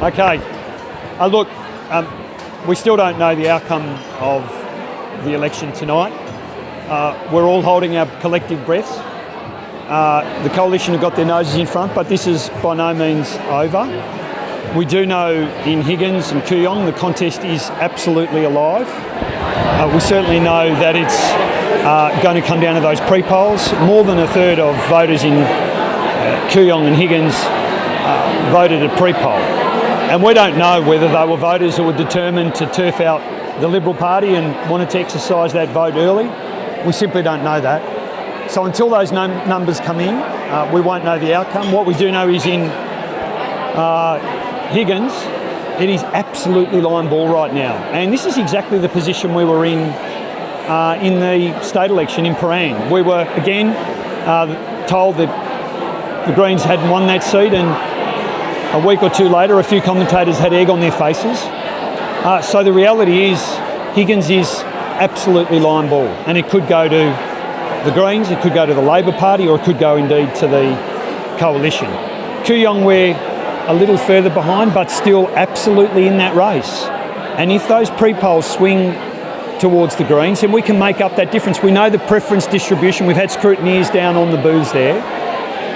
Okay. Look, we still don't know the outcome of the election tonight. We're all holding our collective breaths. The coalition have got their noses in front, but this is by no means over. We do know in Higgins and Kooyong the contest is absolutely alive. We certainly know that it's going to come down to those pre-polls. More than a third of voters in Kooyong and Higgins voted at pre-poll. And we don't know whether they were voters who were determined to turf out the Liberal Party and wanted to exercise that vote early. We simply don't know that. So until those numbers come in, we won't know the outcome. What we do know is in Higgins, it is absolutely line ball right now. And this is exactly the position we were in the state election in Prahran. We were, again, told that the Greens hadn't won that seat, and a week or two later, a few commentators had egg on their faces. So the reality is Higgins is absolutely line ball, and it could go to the Greens, it could go to the Labor Party, or it could go indeed to the coalition. Kooyong, we're a little further behind, but still absolutely in that race. And if those pre-polls swing towards the Greens, then we can make up that difference. We know the preference distribution. We've had scrutineers down on the booths there.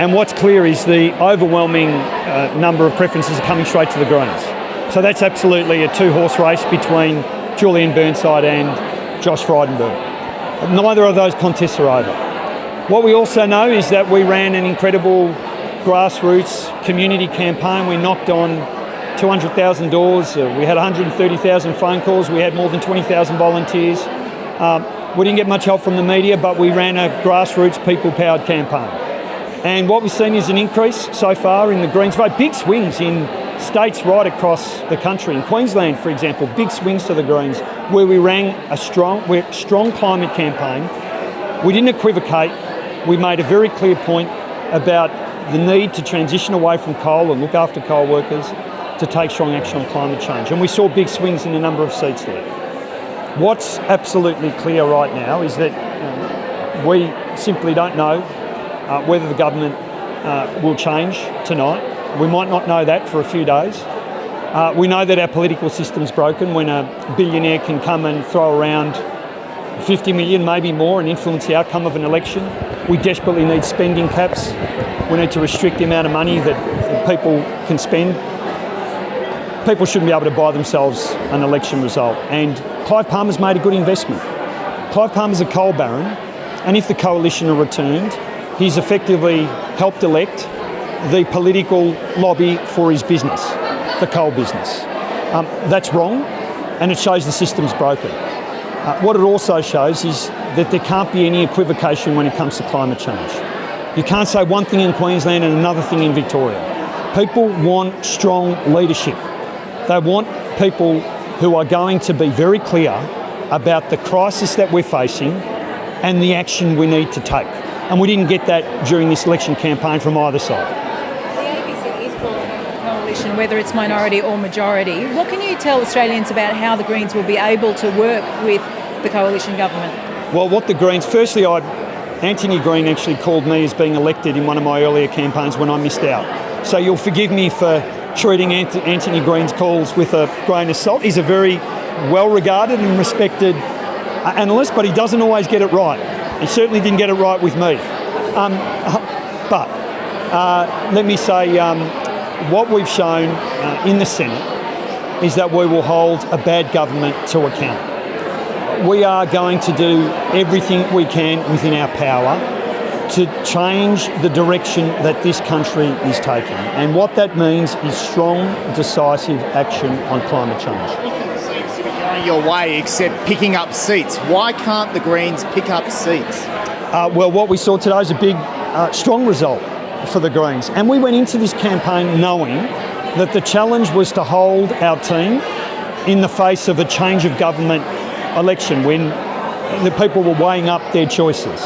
And what's clear is the overwhelming number of preferences are coming straight to the Greens. So that's absolutely a two-horse race between Julian Burnside and Josh Frydenberg. Neither of those contests are over. What we also know is that we ran an incredible grassroots community campaign. We knocked on 200,000 doors. We had 130,000 phone calls. We had more than 20,000 volunteers. We didn't get much help from the media, but we ran a grassroots people-powered campaign. And what we've seen is an increase so far in the Greens vote. Big swings in states right across the country. In Queensland, for example, big swings to the Greens, where we ran a strong climate campaign. We didn't equivocate. We made a very clear point about the need to transition away from coal and look after coal workers, to take strong action on climate change. And we saw big swings in a number of seats there. What's absolutely clear right now is that we simply don't know whether the government will change tonight. We might not know that for a few days. We know that our political system's broken when a billionaire can come and throw around 50 million, maybe more, and influence the outcome of an election. We desperately need spending caps. We need to restrict the amount of money that people can spend. People shouldn't be able to buy themselves an election result. And Clive Palmer's made a good investment. Clive Palmer's a coal baron, and if the coalition are returned, he's effectively helped elect the political lobby for his business, the coal business. That's wrong, and it shows the system's broken. What it also shows is that there can't be any equivocation when it comes to climate change. You can't say one thing in Queensland and another thing in Victoria. People want strong leadership. They want people who are going to be very clear about the crisis that we're facing and the action we need to take. And we didn't get that during this election campaign from either side. Coalition, whether it's minority or majority. What can you tell Australians about how the Greens will be able to work with the coalition government? Well, what the Greens... Firstly, Anthony Green actually called me as being elected in one of my earlier campaigns when I missed out. So you'll forgive me for treating Anthony Green's calls with a grain of salt. He's a very well-regarded and respected analyst, but he doesn't always get it right. He certainly didn't get it right with me. But let me say... what we've shown in the Senate is that we will hold a bad government to account. We are going to do everything we can within our power to change the direction that this country is taking. And what that means is strong, decisive action on climate change. Nothing seems to be going your way except picking up seats. Why can't the Greens pick up seats? Well, what we saw today is a big, strong result for the Greens. And we went into this campaign knowing that the challenge was to hold our team in the face of a change of government election when the people were weighing up their choices.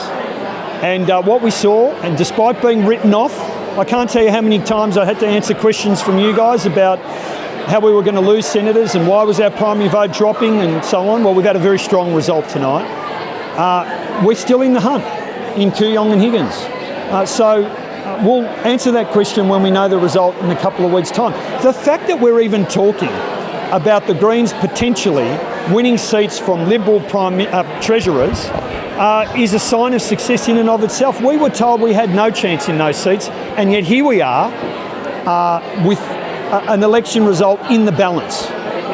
And what we saw, and despite being written off, I can't tell you how many times I had to answer questions from you guys about how we were going to lose senators and why was our primary vote dropping and so on. Well, we've had a very strong result tonight. We're still in the hunt in Kooyong and Higgins. So We'll answer that question when we know the result in a couple of weeks' time. The fact that we're even talking about the Greens potentially winning seats from Liberal treasurers is a sign of success in and of itself. We were told we had no chance in those seats, and yet here we are with an election result in the balance.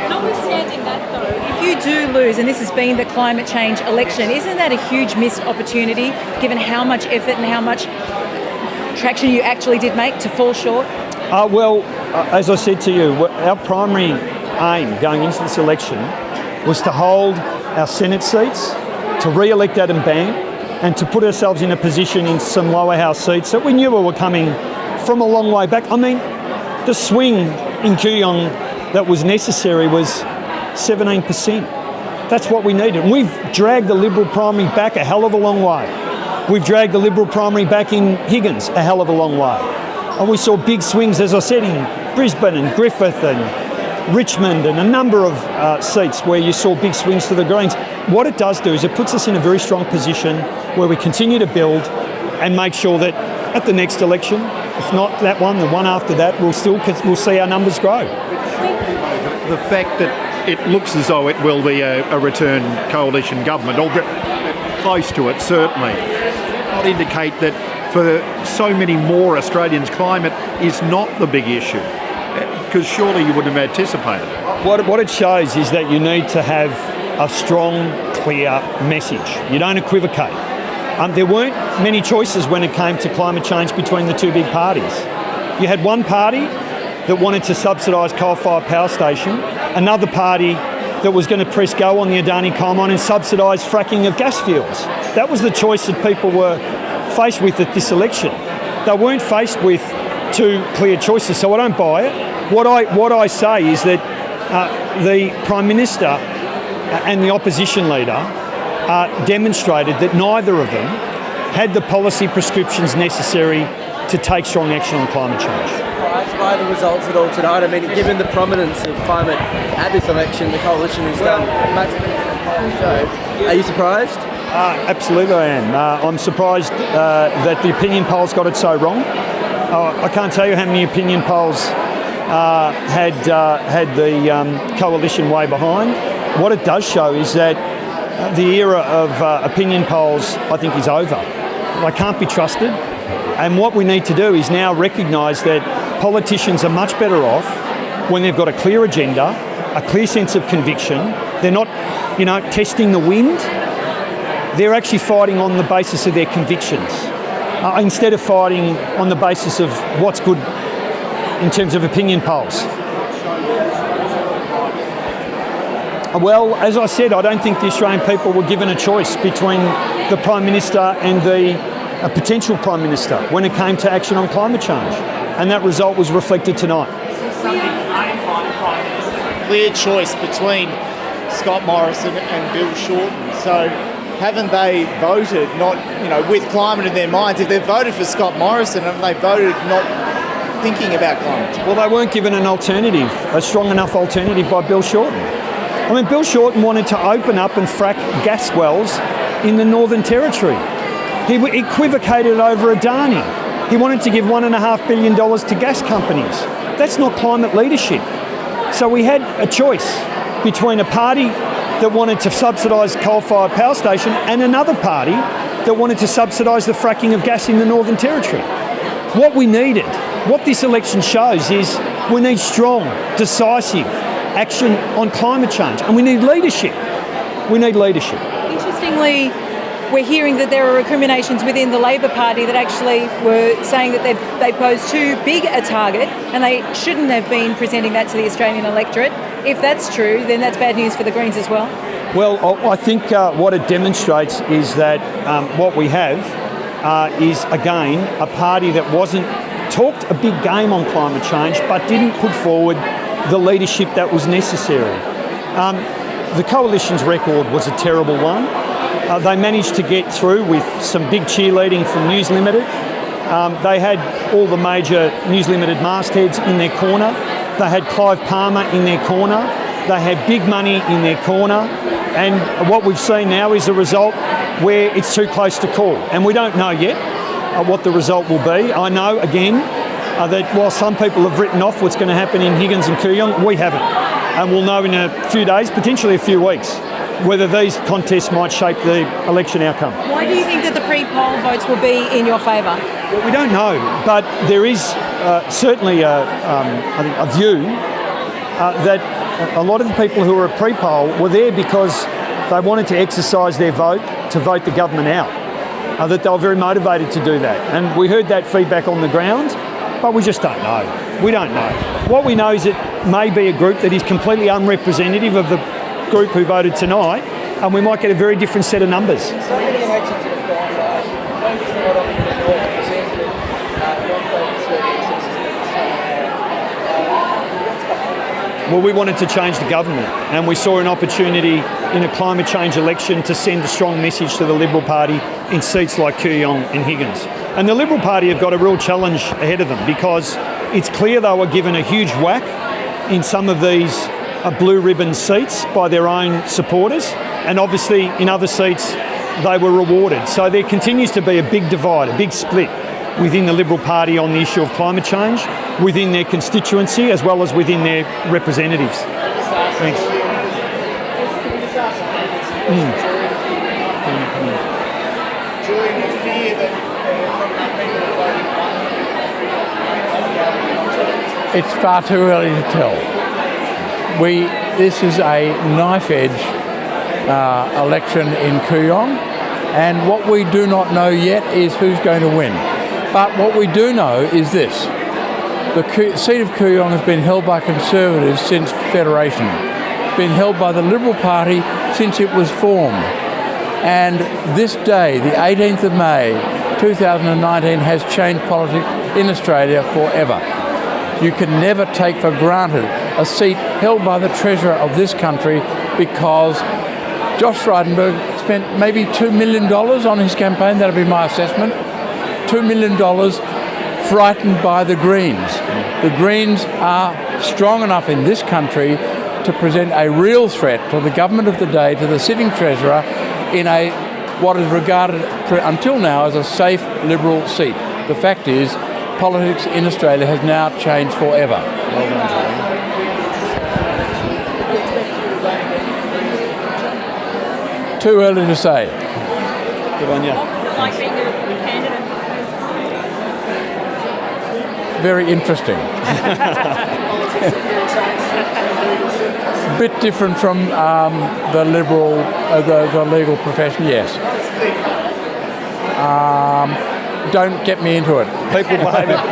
Notwithstanding that, though, if you do lose, and this has been the climate change election, isn't that a huge missed opportunity, given how much effort and how much traction you actually did make, to fall short? As I said to you, our primary aim going into this election was to hold our Senate seats, to re-elect Adam Bank, and to put ourselves in a position in some lower house seats that we knew we were coming from a long way back. I mean, the swing in Kooyong that was necessary was 17%. That's what we needed. We've dragged the Liberal primary back a hell of a long way. We've dragged the Liberal primary back in Higgins a hell of a long way. And we saw big swings, as I said, in Brisbane and Griffith and Richmond and a number of seats where you saw big swings to the Greens. What it does do is it puts us in a very strong position where we continue to build and make sure that at the next election, if not that one, the one after that, we'll see our numbers grow. The fact that it looks as though it will be a return coalition government, or close to it certainly, not indicate that for so many more Australians climate is not the big issue, because surely you wouldn't have anticipated it. What it shows is that you need to have a strong, clear message. You don't equivocate. There weren't many choices when it came to climate change between the two big parties. You had one party that wanted to subsidise coal-fired power station, another party that was going to press go on the Adani coal mine and subsidise fracking of gas fields. That was the choice that people were faced with at this election. They weren't faced with two clear choices, so I don't buy it. What I say is that the Prime Minister and the opposition leader demonstrated that neither of them had the policy prescriptions necessary to take strong action on climate change. Surprised by the results at all tonight? I mean, given the prominence of climate at this election, the coalition has done much better than the show. Are you surprised? Absolutely I am. I'm surprised that the opinion polls got it so wrong. I can't tell you how many opinion polls had the coalition way behind. What it does show is that the era of opinion polls, I think, is over. They can't be trusted. And what we need to do is now recognise that politicians are much better off when they've got a clear agenda, a clear sense of conviction. They're not, testing the wind. They're actually fighting on the basis of their convictions, instead of fighting on the basis of what's good in terms of opinion polls. Well, as I said, I don't think the Australian people were given a choice between the Prime Minister and a potential Prime Minister when it came to action on climate change. And that result was reflected tonight. Clear choice between Scott Morrison and Bill Shorten. So haven't they voted not, with climate in their minds? If they've voted for Scott Morrison, haven't they voted not thinking about climate change? Well, they weren't given an alternative, a strong enough alternative by Bill Shorten. I mean, Bill Shorten wanted to open up and frack gas wells in the Northern Territory. He equivocated over Adani. He wanted to give $1.5 billion to gas companies. That's not climate leadership. So we had a choice between a party that wanted to subsidise coal-fired power station and another party that wanted to subsidise the fracking of gas in the Northern Territory. What we needed, what this election shows, is we need strong, decisive action on climate change, and we need leadership. We need leadership. Interestingly, we're hearing that there are recriminations within the Labor Party that actually were saying that they posed too big a target and they shouldn't have been presenting that to the Australian electorate. If that's true, then that's bad news for the Greens as well. Well, I think what it demonstrates is that what we have is, again, a party that talked a big game on climate change but didn't put forward the leadership that was necessary. The coalition's record was a terrible one. They managed to get through with some big cheerleading from News Limited. They had all the major News Limited mastheads in their corner. They had Clive Palmer in their corner. They had big money in their corner. And what we've seen now is a result where it's too close to call. And we don't know yet what the result will be. I know, again, that while some people have written off what's going to happen in Higgins and Kooyong, we haven't. And we'll know in a few days, potentially a few weeks, whether these contests might shape the election outcome. Why do you think that the pre-poll votes will be in your favour? Well, we don't know, but there is certainly I think a view that a lot of the people who were at pre-poll were there because they wanted to exercise their vote to vote the government out, that they were very motivated to do that. And we heard that feedback on the ground, but we just don't know. We don't know. What we know is it may be a group that is completely unrepresentative of the group who voted tonight, and we might get a very different set of numbers. So many elections that have gone by, focused a lot on the North, for example, non-focused Well, we wanted to change the government, and we saw an opportunity in a climate change election to send a strong message to the Liberal Party in seats like Kooyong and Higgins. And the Liberal Party have got a real challenge ahead of them because it's clear they were given a huge whack in some of these blue ribbon seats by their own supporters, and obviously in other seats they were rewarded. So there continues to be a big divide, a big split within the Liberal Party on the issue of climate change, within their constituency as well as within their representatives. Thanks. Julian, you fear that It's far too early to tell. This is a knife-edge election in Kooyong, and what we do not know yet is who's going to win. But what we do know is this. The seat of Kooyong has been held by Conservatives since Federation. It's been held by the Liberal Party since it was formed. And this day, the 18th of May, 2019, has changed politics in Australia forever. You can never take for granted a seat held by the Treasurer of this country because Josh Frydenberg spent maybe $2 million on his campaign. That'll be my assessment. $2 million frightened by the Greens. The Greens are strong enough in this country to present a real threat to the government of the day, to the sitting Treasurer, in what is regarded until now as a safe Liberal seat. The fact is, politics in Australia has now changed forever. Too early to say. Good on you. Like being a candidate? Very interesting. A bit different from the liberal, the legal profession, yes. Don't get me into it.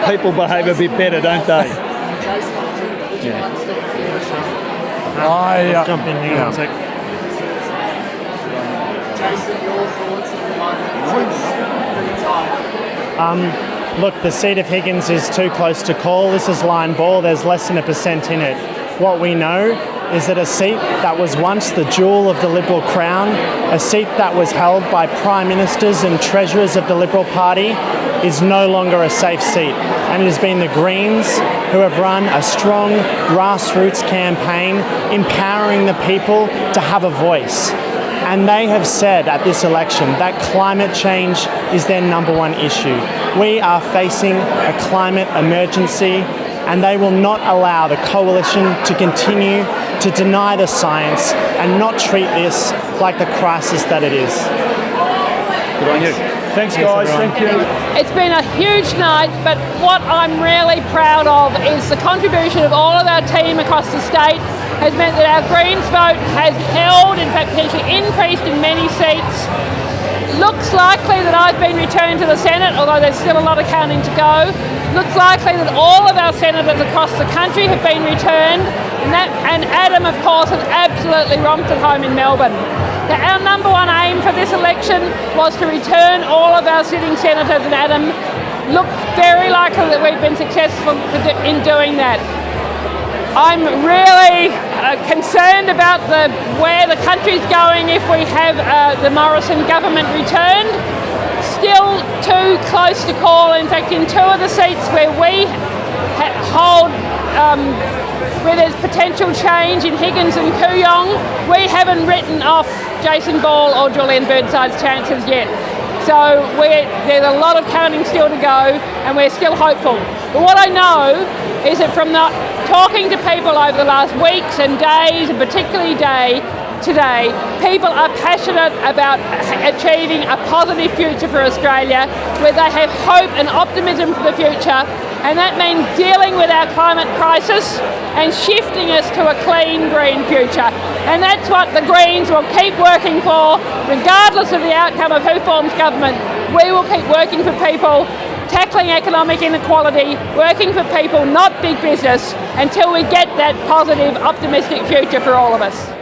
People behave a bit better, don't they? I jump in here one sec. Jason, your thoughts at the moment? Look, the seat of Higgins is too close to call. This is line ball. There's less than 1% in it. What we know is that a seat that was once the jewel of the Liberal crown, a seat that was held by Prime Ministers and Treasurers of the Liberal Party, is no longer a safe seat. And it has been the Greens who have run a strong grassroots campaign empowering the people to have a voice. And they have said at this election that climate change is their number one issue. We are facing a climate emergency, and they will not allow the coalition to continue to deny the science and not treat this like the crisis that it is. Good on you. Thanks, guys. Thank you. It's been a huge night, but what I'm really proud of is the contribution of all of our team across the state has meant that our Greens vote has held, in fact potentially increased in many seats. Looks likely that I've been returned to the Senate, although there's still a lot of counting to go. Looks likely that all of our senators across the country have been returned, and Adam, of course, has absolutely romped at home in Melbourne. Now, our number one aim for this election was to return all of our sitting senators, and Adam looks very likely that we've been successful in doing that. I'm really concerned about where the country's going if we have the Morrison government returned. Still too close to call. In fact, in two of the seats where we hold, where there's potential change in Higgins and Kooyong, we haven't written off Jason Ball or Julian Burnside's chances yet. So there's a lot of counting still to go, and we're still hopeful. But what I know is that from talking to people over the last weeks and days, and particularly today, people are passionate about achieving a positive future for Australia, where they have hope and optimism for the future, and that means dealing with our climate crisis and shifting us to a clean, green future. And that's what the Greens will keep working for, regardless of the outcome of who forms government. We will keep working for people, tackling economic inequality, working for people, not big business, until we get that positive, optimistic future for all of us.